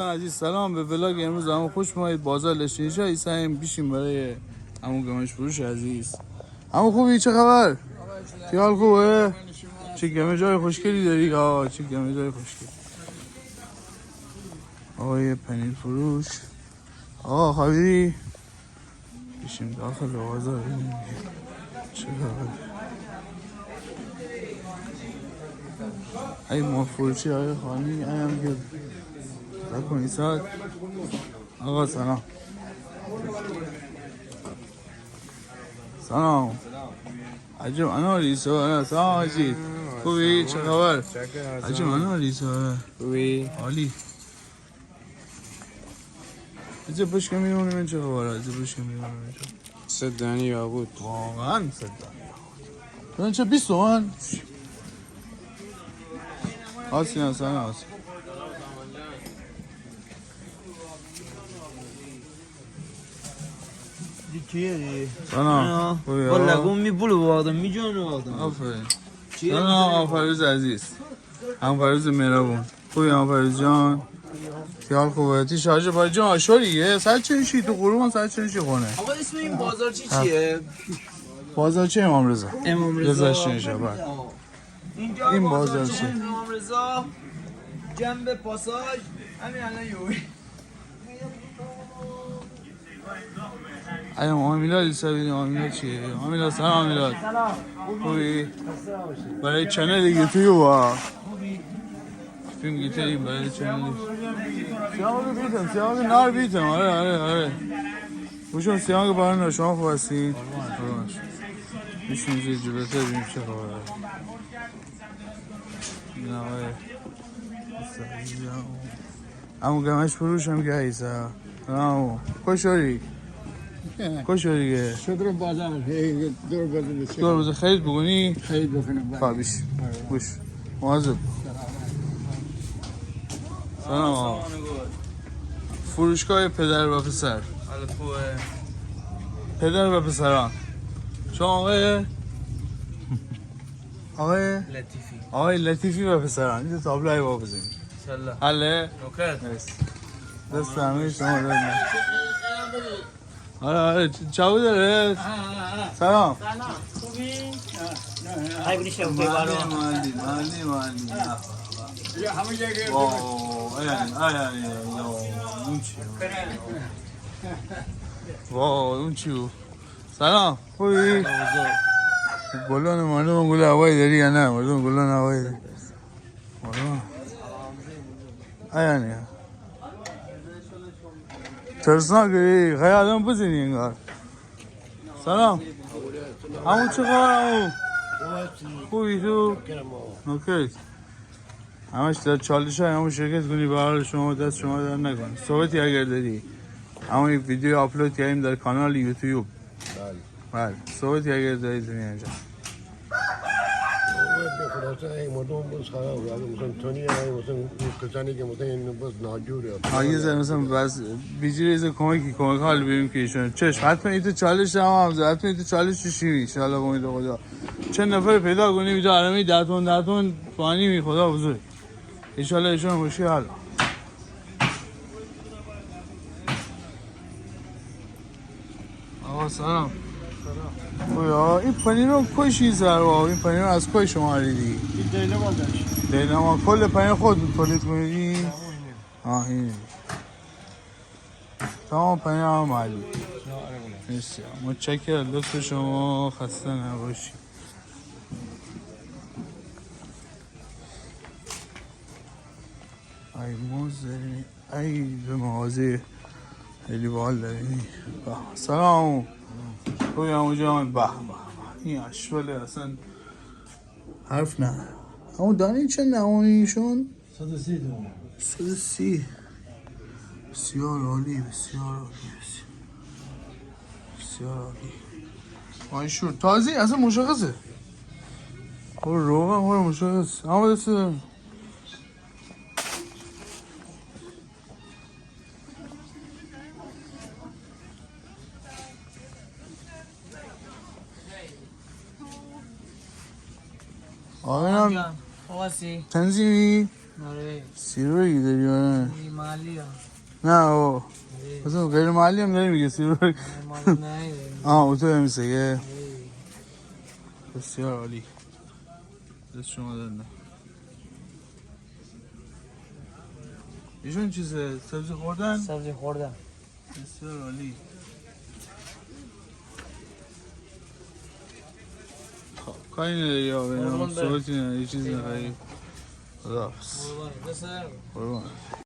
عزیز سلام به ولاگ امروز همون خوش اومدید. بازار لشنیشا ایسایم بیشیم برای همون گمش فروش عزیز. همون خوبی؟ چه خبر؟ خیال خوبه؟ چه گمجای خوشگلی داری؟ چه گمجای خوشگلی. آقای پنیر فروش. آقا خبری؟ بیشیم داخل بازار ببینیم چه خبر. ای ما فروشی های خانی ایم که کنی ساعت. آقا سلام. سلام. عجب اناری سواره. سلام عزیز. خوبی؟ چه خبر؟ عجب اناری سواره. خوبی؟ عالی. عجب بشکه میمونی من چه خبره؟ عجب بشکه میمونی من چه؟ 100 دانی یا بود. واقعا 100 دانی بود. من چه 20 تومن؟ آسی نه سنه آسی. چیه؟ سلام. خوبی با لگون میبولو وادم میجانو وادم. آفرین. سلام فروز عزیز. هم فروز مهربون. خوبی هم فروز جان؟ خیال خوبه. تی شارژ پای جان آشوریه. ساعت چنشی تو قروان ساعت چنشی خونه. آقا اسم این بازار چیه؟ بازار چه امام رضا؟ امام رضا. شبان. اینجا این بازار بازار چه؟ چیه؟ امام رضا جنب پاساژ همین الان یوی. ایام آمیلاد ایسا بیدیم. آمیلاد چیه؟ آمیلاد سلام آمیلاد. خوبی؟ برای چنل یوتیوب ها فیلم گیتریم برای چنل سیامه بیتم. سیامه نار بیتم. آره بوشون سیامه برای شما خوب هستین؟ میشون زیر جلوتر بیم چه خواهد. این آقای همون گمش فروش هم که ایسا. کشوری که شدرم بازار دور بزر خرید بکنی؟ خرید بکنم. خوابیش بوش مواظب. سلام. فروشگاه پدر و پسر. پدر و پسران. شما آقای لطیفی و پسران. اینجا تابلوهای با بزنیم حله؟ دست همه شما داریم. آره چاو داره؟ سلام. خوبی؟ های بینی شب بیبارو. مالی همه جگه اون چیو. سلام خوبی؟ گلان مردم گل هوایی داری یا نه؟ مردم گلان هوایی داری؟ ایانی ترسناکه خیالم بزنی انگار. سلام. همون چه خبر همون؟ خوبی تو؟ نوکرت. همش در چالش های همون شرکت کنی به حال شما دست شما در نکن. صحبتی اگر داری همون یک ویدیو آپلود کردیم در کانال یوتیوب. بله صحبتی اگر داری دنیا اینجا. یه ذره مثلا بس بیجیره ایزه کمک حال ببینیم که ایشون چشم حتما ایتو چالش هم حتما ایتو چالش چشیوی انشاءالله با امید خدا چند نفر پیدا کنیم اینجا عالمی 10 تون فانی می خدا بزرگ انشاءالله ایشون مشکل حل. آقا سلام. خویا این پنیر رو کشی زروا. این پنیر رو از کجا شما خریدی؟ دیلما کل پنیر خود تولید کنیدی؟ این تمام پنیر هم معلوم. مرسی متشکرم لطف شما. خسته نباشی. ای موزه ای به مغازه خیلی باحال داری. سلام. خوبی همون جان؟ به این اشواله اصلا حرف نه. همون دانی چه نماییشون؟ 130. بسیار عالی. مایشور تازی اصلا مشخصه. روغن مشخص. اما دست دارم. آقا آقا سی تنظیمی؟ آره سیروی داری آره محلی ها نه او مثلا غیر محلی هم داری میگه سیرو مال نه اوتو میسه بسیار عالی دست شما دارم ایشون چیزه سبزی خوردن؟ سبزی خوردم بسیار عالی خب کاری نداری یا بینام صحبتی نداری یه چیزی نخواهی خدا حافظ قربان